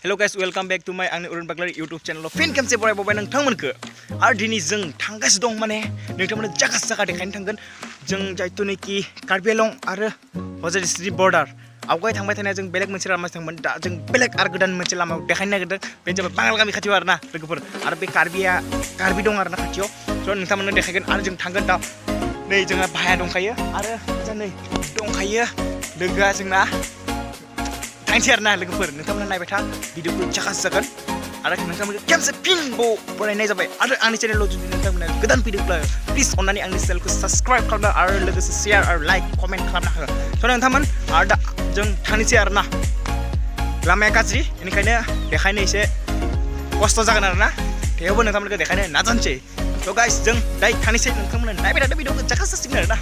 Hello guys, welcome back to my Urban Bagler YouTube channel. Fin kamse borai bobai nongthangmanखो आरो दिनै जों थांगासिनो दं माने नोंथांमोननो जागा देखायनो थांगोन जों जायथुनोखि कार्बि आलं आरो हजै डिस्ट्रिक्ट बर्डार आवगाय थांबाय थानाय जों बेलेग मोनसे लामाजों थांगोन दा जों बेलेग आरो गोदान मोनसे लामायाव देखायनो नागिरदों बे जाबाय बाङाल गामि खाथियाव आरोना लोगोफोर आरो बे कार्बि दं आरोना खाथियाव स' नोंथांमोननो देखायगोन आरो जों थांगोन दा नै जोंहा भाया दंखायो आरो नै दंखायो लोगोआ जोंना थांसै आरोना लोगोफोर नोंथांमोना नायबाय था भिडिअखौ जागोन आरो नोंथांमोनखौ खेबसे फिन बरायनाय जाबाय आरो आंनि चेनेलाव जुदि नोंथांमोना गोदान फैदोंब्ला प्लिज अन्नानै आंनि चेनेलखौ साबस्क्राइब खालामना आरो लोगोसे शेयार आरो लाइक कमेन्ट खालामना हो स' नोंथांमोन आरो दा जों थांनोसै आरोना लामाया गाज्रि बेनिखायनो देखायनो एसे खस्थ' जागोन आरोना थेवबो नोंथांमोनखौ देखायनो नाजानोसै स' गाइस जों दायो थांनोसै नोंथांमोना नायबाय थादो भिडिअखौ जासिगोन आरोना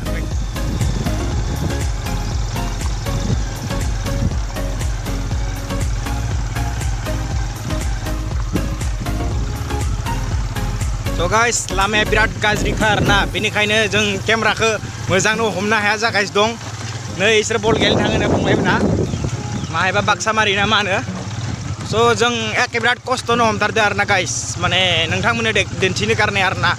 So guys, लामाया बिराद गाज्रिखा आरोना बेनिखायनो जों केमेराखौ मोजाङै हमनो हाया जागासिनो दं नै इसोर बल गेलेनो थाङो फंबायमोना माहायबा बाक्सामारि ना मा होनो स' जों एखे बिराद खस्थ'नो हमथारदो आरोना गाइस माने नोंथांमोननो दिन्थिनो गारनाय आरोना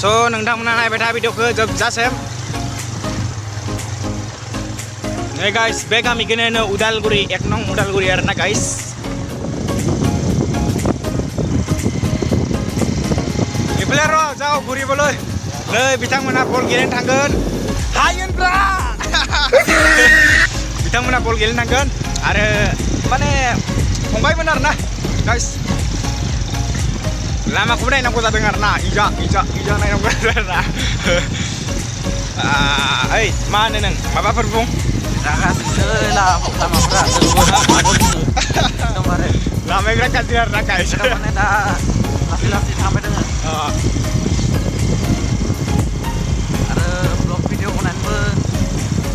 स' नोंथांमोना नायबाय था भिडिअखौ जोबजासिम नै गाइस बे गामिखौनो उदालगुरि 1 नं उदालगुरि आरोना guys Pelero jauh guri boleh, le bitang mana bol gelen tanggen, hayen bra, bitang mana bol gelen tanggen, ada mana pengbai benar nah, guys, lama kemudian nak kita dengar nah, ija naik nak kita nah, hey mana neng, apa perbung? Lah, lama berat, lama berat kajian nak guys, mana dah lapi sampai dengan. Ada vlog video konan be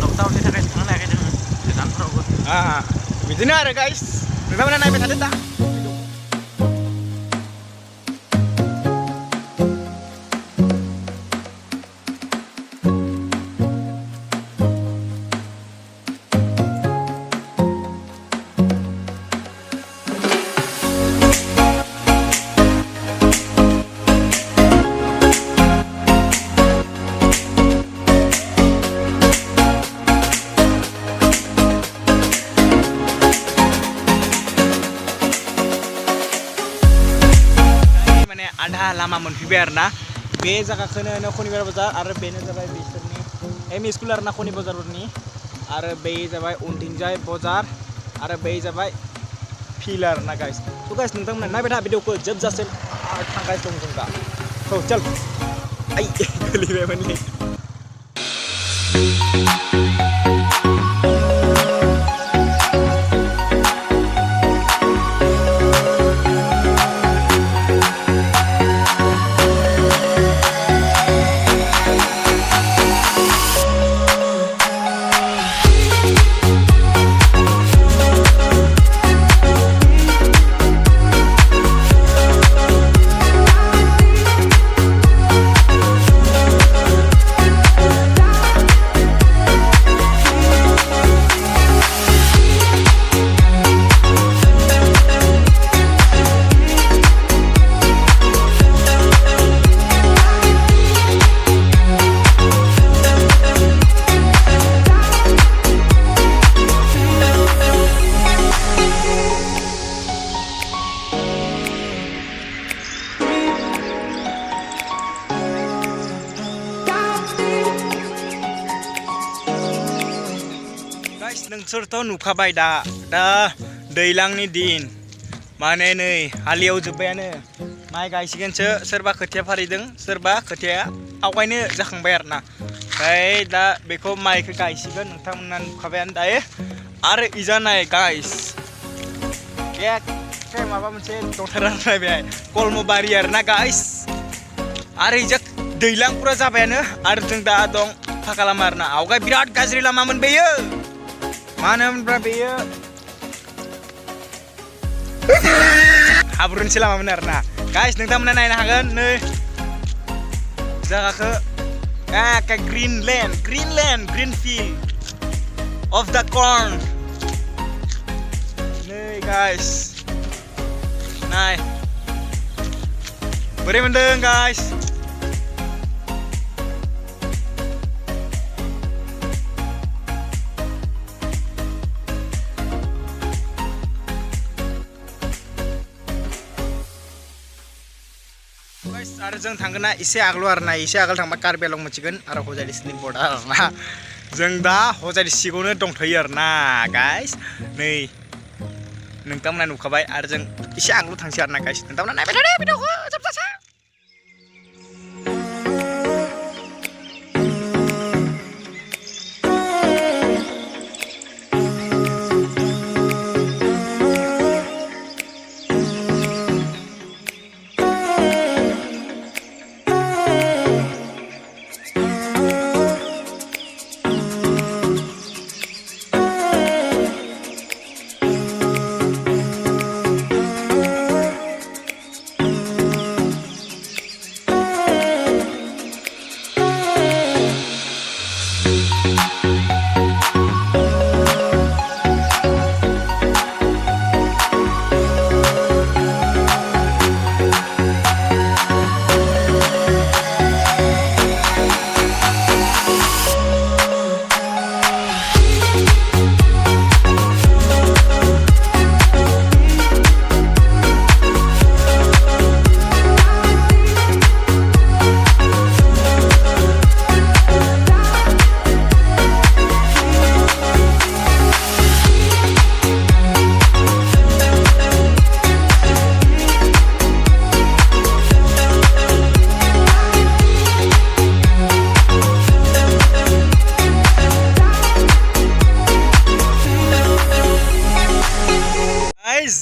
lockdown ni थाखाय थांनो हायाखै जोङो गोजानफोरावबो बिदिनो आरो guys नोंथांमोना नायबाय थादो दा आधा लामा मोनफैबाय आरोना बे जायगाखौनो खनिबार बाजार आरो बेनो जाबाय बिसोरनि एम इ स्कुल आरोना खनि बाजारनि आरो बे जाबाय उनथिंजाय बाजार आरो बे जाबाय फिल्ड आरोना गाइस थ' गाइस नोंथांमोना नायबाय था भिडिअखौ जोबजासिम आरो थांगासिनो दं जों दा थ' चल आइ गोलैबायमोनलै नोंसोरथ' नुखाबाय दा दैज्लांनि दिन माने नै हालेव जोब्बायानो माइ गायसिगोनसो सोरबा खोथिया फारिदों सोरबा खोथिया आवगायनो जाखांबाय आरोना ओमफ्राय दा बेखौ माइखौ गायसिगोन नोंथांमोना नुखाबायानो दायो आरो इजा नाय गाइस एखे माबा मोनसे दंथारनाय बेहाय कलमबारि आरोना गाइस आरो इजा दैज्लां पुरा जाबायानो आरो जों दा दं फाखा लामा आरोना आवगाय बिराद गाज्रि लामामोन बेयो मानो होनब्ला बेयो हाब्रुनिसो लामामोन आरोना गाइस नोंथांमोना नायनो हागोन नै जायगाखौ एखे green field of the corn guys. Nah, beri mendeng guys. Guys, आरो जों थांगोन ना एसे आगोल आरोना एसे आगोल थांबा कार्बि आलं मोनसिगोन आरो हजारिसनि बर्डार आरोना जों दा हजारि सिगावनो दंथ'यो आरोना गाइस नै नोंथांमोना नुखाबाय आरो जों एसे आगोल थांसै आरोना गाइस नोंथांमोना नायबाय थादो भिडिअखौ जोबजासे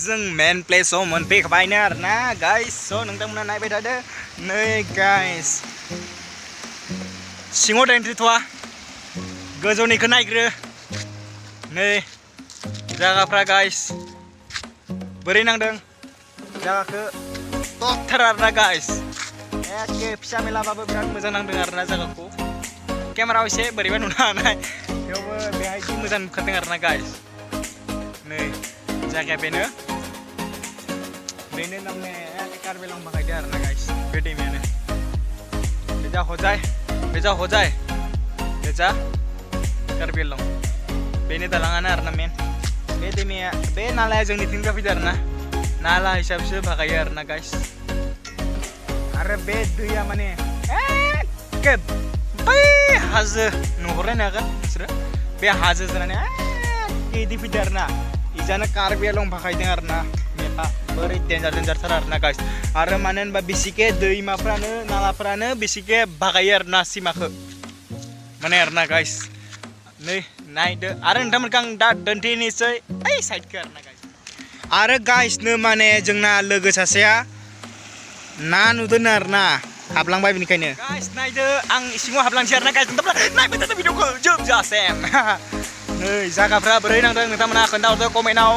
जों मेन प्लेसआव मोनफैखाबायनो आरोना गाइस स' नोंथांमोना नायबाय थादो नै गाइस सिङाव दायनथ'वा गोजौनिखौ नायग्रो नै जायगाफ्रा गाइस बोरै नांदों जायगाखौ टपथार आरोना गाइस एखे फिसा मेलाबाबो बिराद मोजां नांदों आरोना जायगाखौ केमेरायाव एसे बोरैबा नुनो हानाय थेवबो बेहाय जि मोजां नुखादों आरोना गाइस नै जायगाया बेनो नामने कार्बि आलं बाखायदो आरोना गाइस बे दैमायानो बेजा हजाय बेजा कार्बि आलं बेनो दालाङानो आरोना मेन बे दैमाया बे नालाया जोंनिथिं फैदो आरोना नाला हिसाबसो बाखायो आरोना गाइस आरो बे दैया माने एखे बै हाजो नुहुरनाय हागोन नोंसोरो बे हाजो जानानै एखे इदि फैदो आरोना इजानो कार्बि आलं बाखायदों आरोना मेपा बोरै डेन्जारथार आरोना गाइस आरो मानो होनबा बेसिके दैमाफ्रानो नालाफ्रानो बेसिके बागायो आरोना सिमाखौ माने आरोना गाइस नै नायदो आरो नोंथांमोनखौ आं दा दोनथ'नोसै ओइ साइडखौ आरोना गाइस आरो गाइसनो माने जोंना लोगो सासेया ना नुदों आरोना हाबलांबाय बेनिखायनो गाइस नायदो आं सिङाव हाबलांसै आरोना गाइस नोंथांमोना नायबाय थादो भिडिअखौ जोबजासे नै जायगाफ्रा बोरै नांदों नोंथांमोना खोन्थाहरदो कमेन्टआव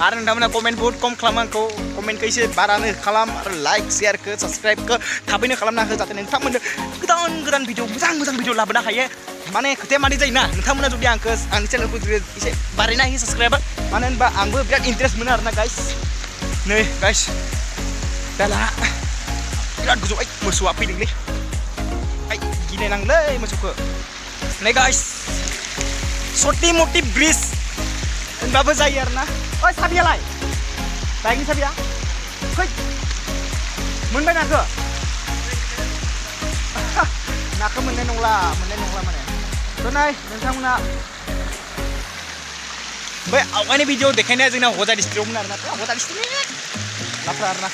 आरो नोंथांमोना कमेन्ट बहुत खम खालामो आंखौ कमेन्टखौ एसे बारानो खालाम आरो लाइक शेयारखौ साबस्क्राइबखौ थाबैनो खालामना हो जाहाथे नोंथांमोननो गोदान भिडिअ मोजां भिडिअ लाबोनो हायो माने खोथाया मादै जायोना नोंथांमोना जुदि आंखौ आंनि चेनेलखौ एसे बारायना होयो साबस्क्राइबार मानो होनबा आंबो बिराद इन्टारेस्ट मोनो आरोना गाइस नै गाइस दाला बिराद गोजौ मोसौआ फैदोंलै गिनाय नांलै मोसौखौ नै गाइस सति मति ब्रिज होनबाबो जायो आरोना ओइ साबियालाय बाइकनि साबिया फै मोनबाय नाखौ नाखौ मोननाय नंला माने थ' नाय नोंथांमोना बै आवगायनि भिडिअ देखायनाया जोंना हजा डिस्ट्रिक्टआवमोन आरोना हजा डिस्ट्रिक्टनि लाफ्रा आरोना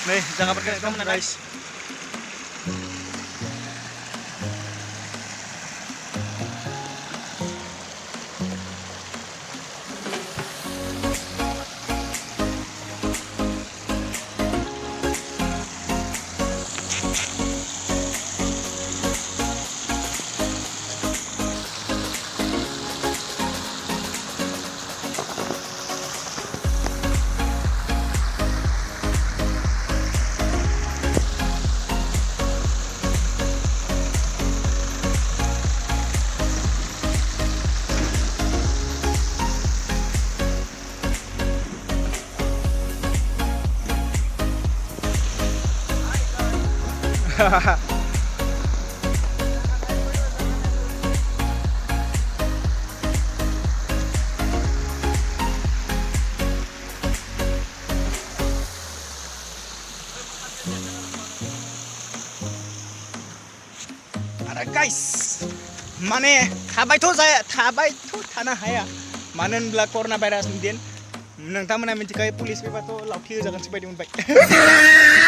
नै जायगाफोरखौ नोंथांमोना गाइस आरो गाइस माने थाबायथ' थानो हाया मानो होनब्ला कर'ना भाइरासनि दिन नोंथांमोना मिथिखायो पुलिस फैबाथ' लावथि होजागोनसो बायदि मोनबाय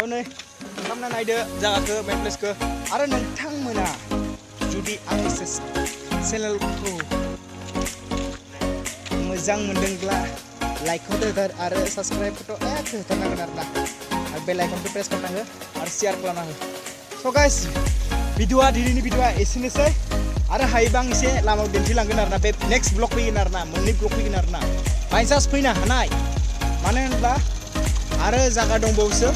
नै नोंथांमोना नायदो जायगाखौ मेन प्लेसखौ आरो नोंथांमोना जुदि आंनि चेनेलखौ मोजां मोनदोंब्ला लाइकखौ होथार आरो साबस्क्राइबखौथ' होथारनांगोन आरोना आरो बेल आइकनखौ प्रेस खालामना हो आरो शेयार खालामना हो स' गाइस दिनैनि भिडिअ'आ एसेनोसै आरो हायोबा आं एसे लामायाव दिन्थिलांगोन आरोना बे नेक्स्ट ब्लग फैगोन आरोना मोननै ब्लग फैगोन आरोना बायसान्स फैनो हानाय मानो होनब्ला आरो जायगा दंबावोसो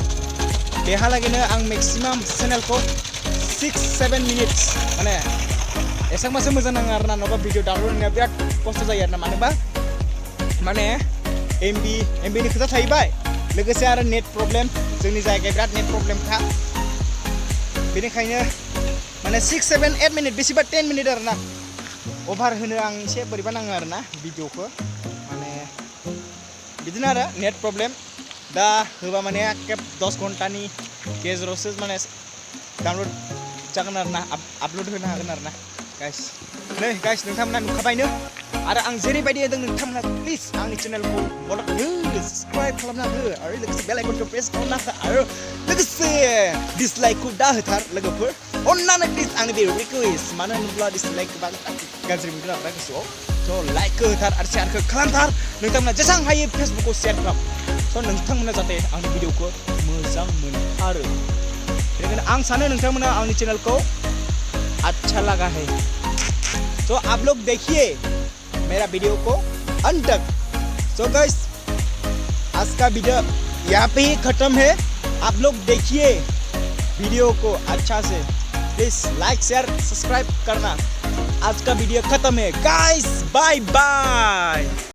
बेहालागैनो आं मेक्सिमाम चेनेलखौ 6-7 मिनिट्स माने एसेबांसो मोजां नाङो आरोना नङाबा भिडिअ डाउनलड होनाया बिराद खस्थ' जायो आरोना मानोबा माने एमबिनि खोथा थाहैबाय लोगोसे आरो नेट प्रब्लेम जोंनि जायगाया बिराद नेट प्रब्लेमखा बेनिखायनो माने 6-7-8 मिनिट बेसेबा 10 मिनिट आरोना अभार होनो आं एसे बोरैबा नाङो आरोना भिडिअखौ माने बिदिनो आरो नेट प्रब्लेम दा होबा माने एखे 10 घन्टानि गेजेरावसो माने डाउनलड जागोन आरोना आपलड होनो हागोन आरोना गाइस नै गाइस नोंथांमोना नुखाबायनो आरो आं जेरैबायदि होदों नोंथांमोना प्लिज आंनि चेनेलखौ फल' हो साबस्क्राइब खालामना हो आरो लोगोसे बेल आइकनखौ प्रेस खालामना हो आरो लोगोसे डिसलाइकखौ दा होथार लोगोफोर अन्नानै प्लिज आंनि बे रिकुवेस्ट मानो होनोब्ला डिसलाइक गाज्रि मोनगोन आरोना गोसोआव स' लाइकखौ होथार आरो शेयारखौ खालामथार नोंथांमोना जेसां हायो फेसबुकआव शेयार खालाम स' नोंथांमोना जाहाथे आंनि भिडिअखौ मोजां मोनथारो बेनिखायनो आं सानो नोंथांमोना आंनि चैनलखौ अच्छा लगा है तो आप लोग देखिए मेरा वीडियो को अंत तक सो गाइस आज का वीडियो यहाँ पे ही खत्म है आप लोग देखिए वीडियो को अच्छा से प्लीज लाइक शेयर सब्सक्राइब करना आज का वीडियो खत्म है गाइस बाय बाय